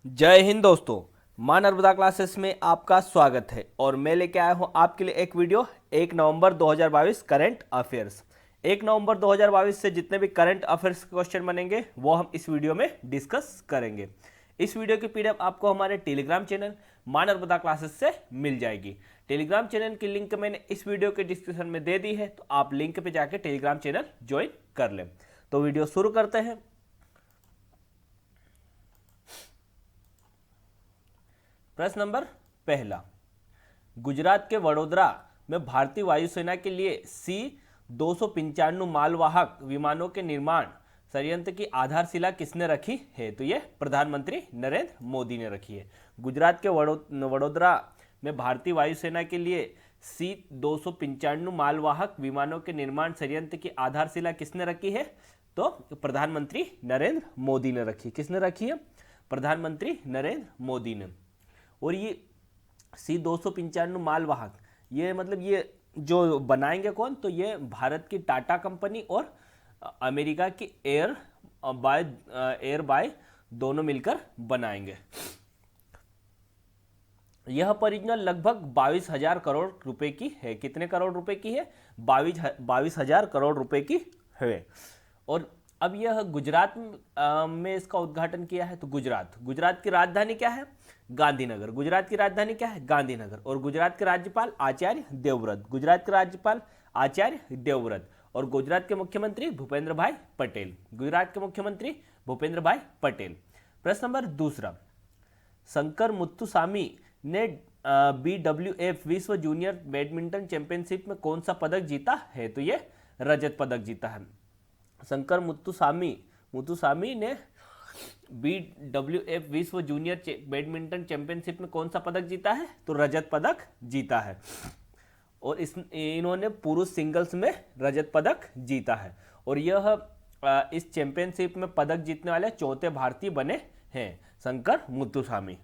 जय हिंद दोस्तों। मां नर्मदा क्लासेस में आपका स्वागत है और मैं लेके आया हूं आपके लिए एक वीडियो 1 नवंबर 2022 करंट अफेयर्स। 1 नवंबर 2022 से जितने भी करंट अफेयर्स के क्वेश्चन बनेंगे वो हम इस वीडियो में डिस्कस करेंगे। इस वीडियो की पीडीएफ आपको हमारे टेलीग्राम चैनल मां नर्मदा क्लासेस से मिल जाएगी। टेलीग्राम चैनल की लिंक मैंने इस वीडियो के डिस्क्रिप्शन में दे दी है, तो आप लिंक पे जाके टेलीग्राम चैनल ज्वाइन कर लें। तो वीडियो शुरू करते हैं। प्रश्न नंबर पहला, गुजरात के वडोदरा में भारतीय वायुसेना के लिए C-295 मालवाहक विमानों के निर्माण संयंत्र की आधारशिला किसने रखी है? तो यह प्रधानमंत्री नरेंद्र मोदी ने रखी है। गुजरात के वडोदरा में भारतीय वायुसेना के लिए C-295 मालवाहक विमानों के निर्माण संयंत्र की आधारशिला किसने रखी है? तो प्रधानमंत्री नरेंद्र मोदी ने रखी। किसने रखी है? प्रधानमंत्री नरेंद्र मोदी ने। और ये C-295 मालवाहक, ये मतलब ये जो बनाएंगे कौन? तो ये भारत की टाटा कंपनी और अमेरिका की एयर बाय दोनों मिलकर बनाएंगे। यह परियोजना लगभग 22,000 करोड़ रुपए की है। कितने करोड़ रुपए की है? 22,000 करोड़ रुपए की है। और अब यह गुजरात में इसका उद्घाटन किया है। तो गुजरात की राजधानी क्या है? गांधीनगर। गुजरात की राजधानी क्या है? गांधीनगर। और गुजरात के राज्यपाल आचार्य देवव्रत। गुजरात के राज्यपाल आचार्य देवव्रत। और गुजरात के मुख्यमंत्री भूपेंद्र भाई पटेल। गुजरात के मुख्यमंत्री भूपेंद्र भाई पटेल। प्रश्न नंबर दूसरा, शंकर मुत्तुसामी ने BWF विश्व जूनियर बैडमिंटन चैंपियनशिप में कौन सा पदक जीता है? तो यह रजत पदक जीता है। शंकर मुत्तुसामी ने BWF विश्व जूनियर बैडमिंटन चैंपियनशिप में कौन सा पदक जीता है? तो रजत पदक जीता है। और इन्होंने पुरुष सिंगल्स में रजत पदक जीता है। और यह इस चैंपियनशिप में पदक जीतने वाले चौथे भारतीय बने हैं, शंकर मुत्तुसामी।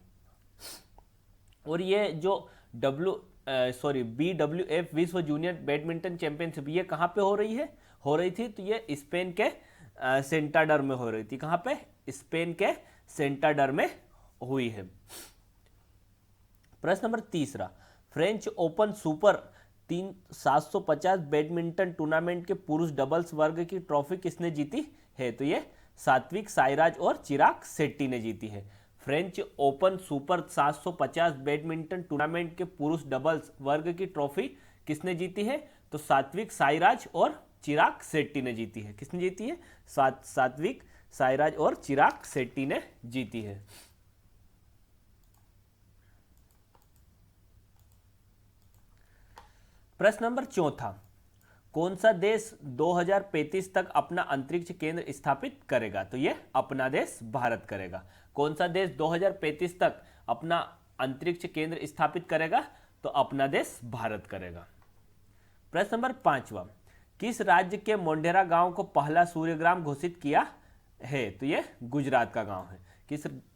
और ये जो BWF विश्व जूनियर बैडमिंटन चैंपियनशिप ये कहाँ पे हो रही थी? तो ये स्पेन के सेंटाडर में हो रही थी। कहाँ पे? स्पेन के सेंटाडर में हुई है। प्रश्न नंबर तीसरा, French open super 750 badminton tournament के पुरुष डबल्स वर्ग की ट्रॉफी किसने जीती है? तो ये सात्विक साईराज और चिराग शेट्टी ने जीती है। French open super 750 badminton tournament के पुरुष डबल्स वर्ग की ट्रॉफी किसने जीती है? तो सात्विक साईराज और चिराग शेट्टी ने जीती है। किसने जीती है? सात्विक साईराज और चिराग शेट्टी ने जीती है। प्रश्न नंबर चौथा, कौन सा देश 2035 तक अपना अंतरिक्ष केंद्र स्थापित करेगा? तो यह अपना देश भारत करेगा। कौन सा देश 2035 तक अपना अंतरिक्ष केंद्र स्थापित करेगा? तो अपना देश भारत करेगा। प्रश्न नंबर पांचवा, किस राज्य के मोढेरा गांव को पहला सूर्यग्राम घोषित किया है? तो यह गुजरात का गांव है।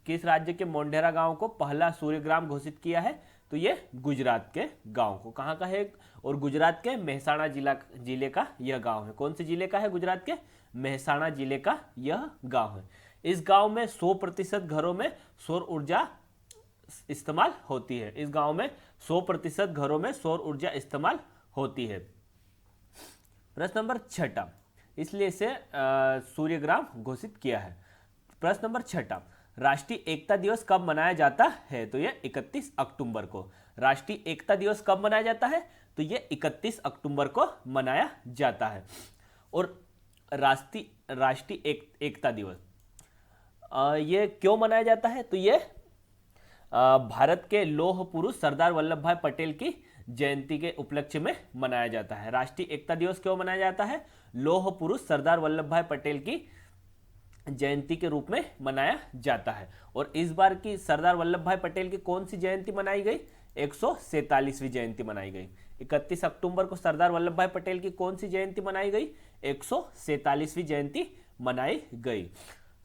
किस राज्य के मोढेरा गांव को पहला सूर्यग्राम घोषित किया है? तो यह गुजरात के गांव को। कहाँ का है? और गुजरात के मेहसाणा जिले का यह गांव है। कौन से जिले का है? गुजरात के मेहसाणा जिले का यह गांव है। इस गांव में 100% घरों में सौर ऊर्जा इस्तेमाल होती है। इस गांव में 100% घरों में सौर ऊर्जा इस्तेमाल होती है। प्रश्न नंबर छठा, इसलिए इसे सूर्यग्राम घोषित किया है। प्रश्न नंबर छठा, राष्ट्रीय एकता दिवस कब मनाया जाता है? तो यह 31 अक्टूबर को। राष्ट्रीय एकता दिवस कब मनाया जाता है? तो यह 31 अक्टूबर को मनाया जाता है। और राष्ट्रीय एकता दिवस ये क्यों मनाया जाता है? तो यह भारत के लौह पुरुष सरदार वल्लभ भाई पटेल की जयंती के उपलक्ष्य में मनाया जाता है। राष्ट्रीय एकता दिवस क्यों मनाया जाता है? लौह पुरुष सरदार वल्लभ भाई पटेल की जयंती के रूप में मनाया जाता है। और इस बार की सरदार वल्लभ भाई पटेल की कौन सी जयंती मनाई गई? 147वीं जयंती मनाई गई। 31 अक्टूबर को सरदार वल्लभ भाई पटेल की कौन सी जयंती मनाई गई? 147वीं जयंती मनाई गई।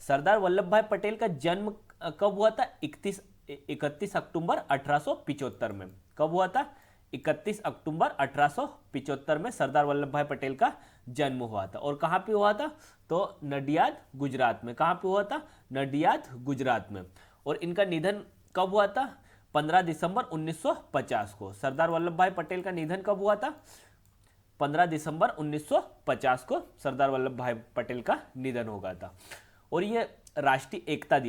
सरदार वल्लभ भाई पटेल का जन्म कब हुआ था? 31 अक्टूबर 1875 में। कब हुआ था? 31 अक्टूबर 1875 में सरदार वल्लभ भाई पटेल का जन्म हुआ था। और कहाँ पे हुआ था? तो नडियाद गुजरात में। कहाँ पे हुआ था? नडियाद गुजरात में। और इनका निधन कब हुआ था? 15 दिसंबर 1950 को। सरदार वल्लभ भाई पटेल का निधन कब हुआ था? 15 दिसंबर 1950 को सरदार वल्लभ भाई पटेल का निधन हो गया था। और ये राष्ट्रीय एकता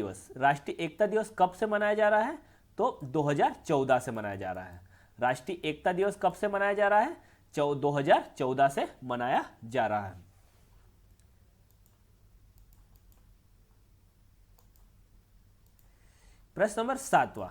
दिवस कब से मनाया जा रहा है? तो 2014 से मनाया जा रहा है। राष्ट्रीय एकता दिवस कब से मनाया जा रहा है? 2014 से मनाया जा रहा है। प्रश्न नंबर 7वां,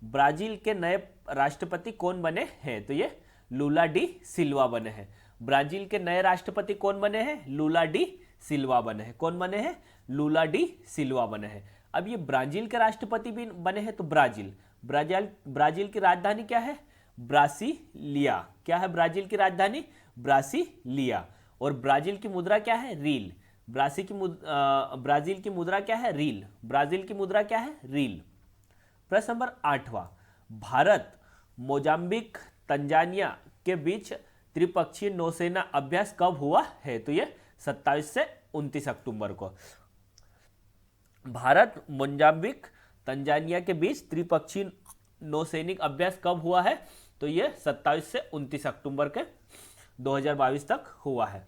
ब्राजील के नए राष्ट्रपति कौन बने हैं? तो ये लूला डी सिल्वा बने हैं। ब्राजील के नए राष्ट्रपति कौन बने हैं? लूला डी सिल्वा बने हैं। कौन बने हैं? लूला डी सिल्वा बने हैं। अब ये ब्राजील के राष्ट्रपति भी बने हैं, तो ब्राजील की राजधानी क्या है? ब्रासिलिया। क्या है ब्राजील की राजधानी? ब्रासिलिया। और ब्राजील की मुद्रा क्या है? रील। ब्राजील की मुद्रा क्या है? रील। ब्राजील की मुद्रा क्या है? रील। प्रश्न नंबर 8वां, भारत मोजाम्बिक तंजानिया के बीच त्रिपक्षीय नौसेना अभ्यास कब हुआ है? तो ये 27 से 29 अक्टूबर को। भारत मोजाम्बिक तंजानिया के बीच त्रिपक्षीय नौसैनिक अभ्यास कब हुआ है? तो ये 27 से 29 अक्टूबर के 2022 तक हुआ है।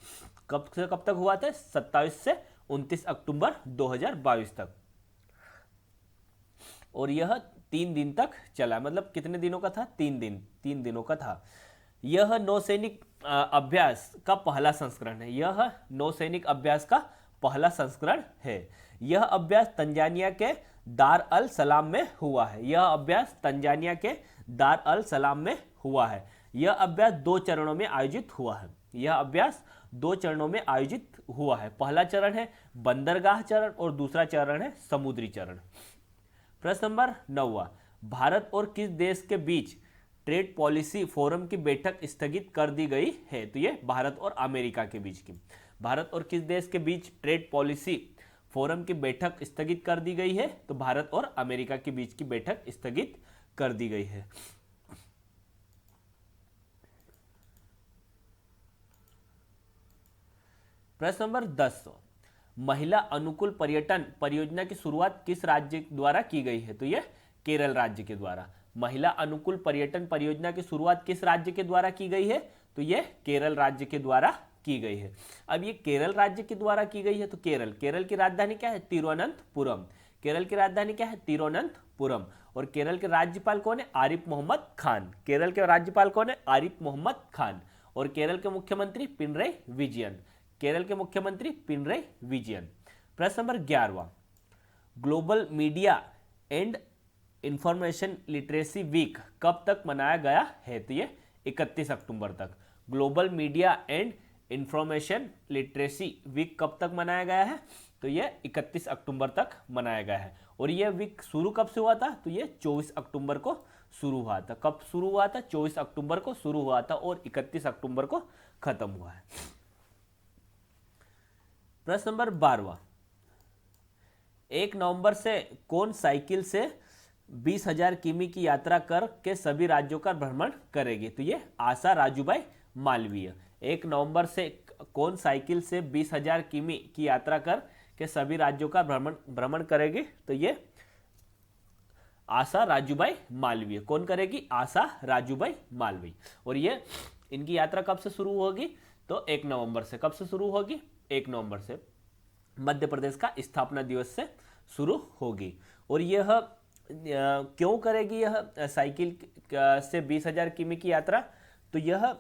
कब से कब तक हुआ था? 27 से 29 अक्टूबर 2022 तक। और यह 3 दिन तक चला। मतलब कितने दिनों का था? 3 दिनों का था। यह नौसैनिक अभ्यास का पहला संस्करण है। यह नौसैनिक अभ्यास का पहला संस्करण है। यह अभ्यास तंजानिया के दार अल सलाम में हुआ है। यह अभ्यास तंजानिया के दार अल सलाम में हुआ है। यह अभ्यास 2 चरणों में आयोजित हुआ है। यह अभ्यास 2 चरणों में आयोजित हुआ है। पहला चरण है बंदरगाह चरण और दूसरा चरण है समुद्री चरण। प्रश्न नंबर 9वां, भारत और किस देश के बीच ट्रेड पॉलिसी फोरम की बैठक स्थगित कर दी गई है? तो ये भारत और अमेरिका के बीच की। भारत और किस देश के बीच ट्रेड पॉलिसी फोरम की बैठक स्थगित कर दी गई है? तो भारत और अमेरिका के बीच की बैठक स्थगित कर दी गई है। प्रश्न नंबर 10, महिला अनुकूल पर्यटन परियोजना की शुरुआत किस राज्य द्वारा की गई है? तो यह केरल राज्य के द्वारा। महिला अनुकूल पर्यटन परियोजना की शुरुआत किस राज्य के द्वारा की गई है? तो यह केरल राज्य के द्वारा की गई है। अब ये केरल राज्य के द्वारा की गई है, तो केरल की राजधानी क्या है? तिरुवनंतपुरम। केरल की राजधानी क्या है? तिरुवनंतपुरम। और केरल के राज्यपाल कौन है? आरिफ मोहम्मद खान। केरल के राज्यपाल कौन है? आरिफ मोहम्मद खान। और केरल के मुख्यमंत्री पिनरई विजयन। केरल के मुख्यमंत्री पिनरई विजयन। प्रश्न नंबर 11वां, global media and information literacy week कब तक मनाया गया है? तो ये 31 अक्टूबर तक। Global media and information literacy week कब तक मनाया गया है? तो ये 31 अक्टूबर तक मनाया गया है। और ये वीक शुरू कब से हुआ था? तो ये 24 अक्टूबर को शुरू हुआ था। कब शुरू हुआ था? 24 अक्टूबर को शुरू हुआ था और 31 अक्टूबर को खत्म हुआ है। प्रश्न नंबर 12वां, 1 नवंबर से कौन साइकिल से 20,000 किमी की यात्रा कर के सभी राज्यों का भ्रमण करेगी? तो ये आशा राजूबाई मालवीय। 1 नवंबर से कौन साइकिल से 20,000 किमी की यात्रा कर के सभी राज्यों का भ्रमण करेगी? तो ये आशा राजूबाई मालवीय। कौन करेगी? आशा राजूबाई मालवीय। और ये इनकी यात्रा कब से शुरू होगी? तो 1 नवंबर से। कब से शुरू होगी? 1 नवंबर से। मध्य प्रदेश का स्थापना दिवस से शुरू होगी। और यह क्यों करेगी यह साइकिल से 20,000 किमी की यात्रा? तो यह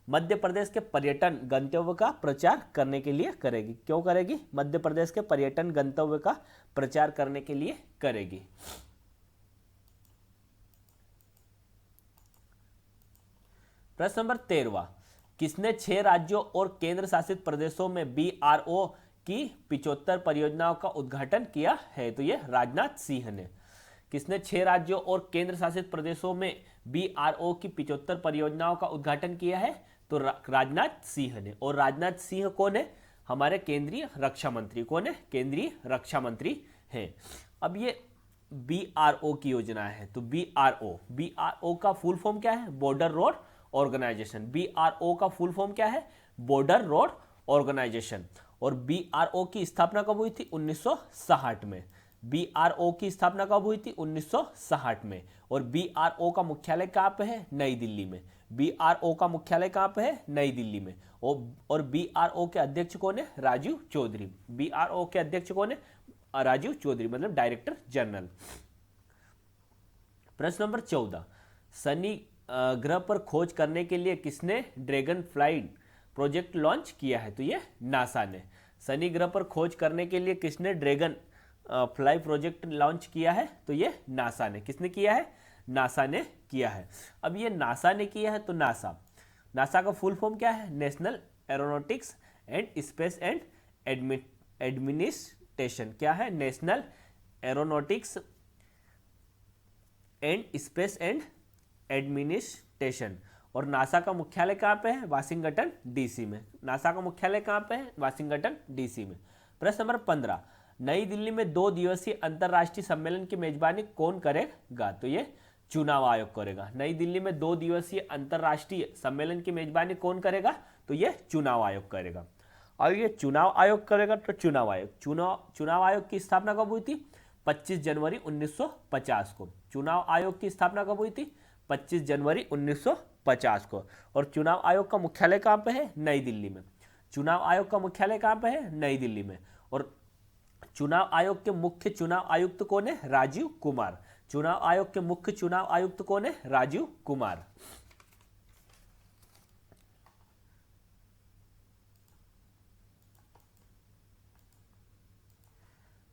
मध्य प्रदेश के पर्यटन गंतव्य का प्रचार करने के लिए करेगी। क्यों करेगी? मध्य प्रदेश के पर्यटन गंतव्य का प्रचार करने के लिए करेगी। प्रश्न नंबर 13वां, किसने 6 राज्यों और केंद्र शासित प्रदेशों में BRO की 75 परियोजनाओं का उद्घाटन किया है? तो यह राजनाथ सिंह ने। किसने 6 राज्यों और केंद्र शासित प्रदेशों में BRO की 75 परियोजनाओं का उद्घाटन किया है? तो राजनाथ सिंह ने। और राजनाथ सिंह कौन है? हमारे केंद्रीय रक्षा मंत्री। कौन है? केंद्रीय रक्षा मंत्री हैं। अब ये BRO की योजना है, तो BRO का फुल फॉर्म क्या है? Border road organisation. BRO का फुल फॉर्म क्या है? Border road organisation. और BRO की स्थापना कब हुई थी? 1960 में। BRO की स्थापना कब हुई थी? 1960 में। और BRO का मुख्यालय कहाँ पे है? नई दिल्ली में। BRO का मुख्यालय कहाँ पे है? नई दिल्ली में। और BRO के अध्यक्ष कौन है? राजीव चौधरी। BRO के अध्यक्ष कौन है? राजीव चौधरी, मतलब डायरेक्टर जनरल। प्रश्न नंबर 14, शनि ग्रह पर खोज करने के लिए किसने ड्रैगन फ्लाइट प्रोजेक्ट लॉन्च किया है? तो ये नासा ने। शनि ग्रह पर खोज करने के लिए किसने ड्रैगन फ्लाई प्रोजेक्ट लॉन्च किया है? तो ये नासा ने। किसने किया है? नासा ने किया है। अब ये नासा ने किया है, तो नासा का फुल फॉर्म क्या है? National aeronautics and space and administration. क्या है? National aeronautics and space and administration. और नासा का मुख्यालय कहाँ पे है? वाशिंगटन डीसी में। नासा का मुख्यालय कहाँ पे है? वाशिंगटन डीसी में। प्रश्न नंबर 15, नई दिल्ली में 2 दिवसीय अंतर्राष्ट्रीय सम्मेलन की मेजबानी कौन करेगा? तो ये चुनाव आयोग करेगा। नई दिल्ली में 2 दिवसीय अंतर्राष्ट्रीय सम्मेलन की मेजबानी कौन करेगा? तो ये चुनाव आयोग करेगा। और ये चुनाव आयोग करेगा, तो चुनाव आयोग की स्थापना कब हुई थी? 25 जनवरी 1950 को। चुनाव आयोग की स्थापना कब हुई थी? 25 जनवरी 1950 को। और चुनाव आयोग का मुख्यालय कहाँ पे है? नई दिल्ली में। चुनाव आयोग का मुख्यालय कहाँ पे है? नई दिल्ली में। और चुनाव आयोग के मुख्य चुनाव आयुक्त कौन है? राजीव कुमार। चुनाव आयोग के मुख्य चुनाव आयुक्त कौन है? राजीव कुमार।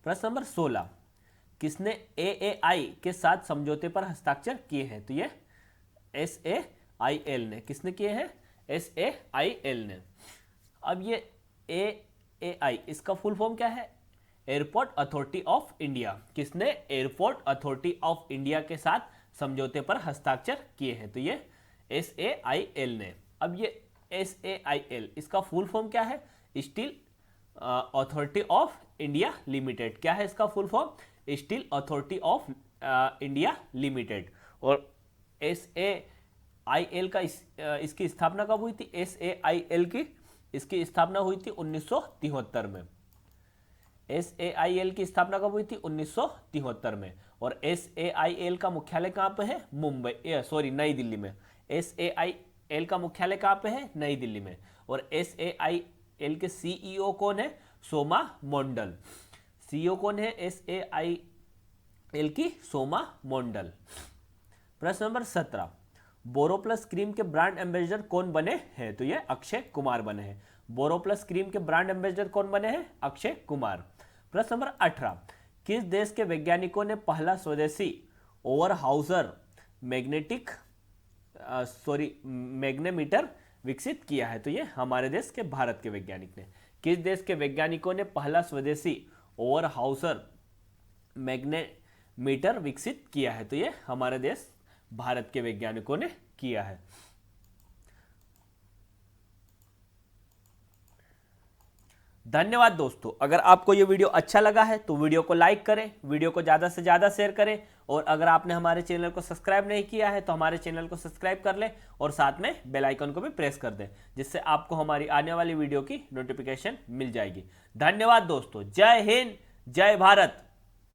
प्रश्न नंबर 16, किसने AAI के साथ समझौते पर हस्ताक्षर किए हैं? तो ये SAIL ने। किसने किए हैं? SAIL ने। अब ये AAI, इसका फुल फॉर्म क्या है? Airport authority of India. किसने एयरपोर्ट अथॉरिटी ऑफ इंडिया के साथ समझौते पर हस्ताक्षर किए हैं? तो ये SAIL ने। अब ये SAIL, इसका फुल फॉर्म क्या है? Steel authority of India limited. क्या है इसका full form? Steel authority of India limited. और SAIL का इसकी स्थापना कब हुई थी? SAIL की इसकी स्थापना हुई थी 1973 में। SAIL की स्थापना कब हुई थी? 1973 में। और SAIL का मुख्यालय कहाँ पे है? नई दिल्ली में। SAIL का मुख्यालय कहाँ पे है? नई दिल्ली में। और SAIL के CEO कौन है? सोमा मंडल। CEO कौन है SAIL की? सोमा मंडल। प्रश्न नंबर 17, बोरोप्लस क्रीम के ब्रांड एम्बेसडर कौन बने हैं? तो ये अक्षय कुमार बने हैं। बोरोप्लस क्रीम के ब्रांड एम्बेसडर कौन बने हैं? अक्षय कुमार। प्रश्न नंबर 18, किस देश के वैज्ञानिकों ने पहला स्वदेशी ओवरहाउजर मैग्नेमीटर विकसित किया है? तो ये हमारे देश के भारत के वैज्ञानिक ने। किस देश के वैज्ञानिकों ने पहला स्वदेशी ओवरहाउजर मैग्नेमीटर विकसित किया है? तो ये हमारे देश भारत के वैज्ञानिकों ने किया है। धन्यवाद दोस्तों। अगर आपको ये वीडियो अच्छा लगा है तो वीडियो को लाइक करें, वीडियो को ज़्यादा से ज़्यादा शेयर करें। और अगर आपने हमारे चैनल को सब्सक्राइब नहीं किया है तो हमारे चैनल को सब्सक्राइब कर लें और साथ में बेल आइकन को भी प्रेस कर दें, जिससे आपको हमारी आने वाली वीडियो की नोटिफिकेशन मिल जाएगी। धन्यवाद दोस्तों। जय हिंद, जय भारत।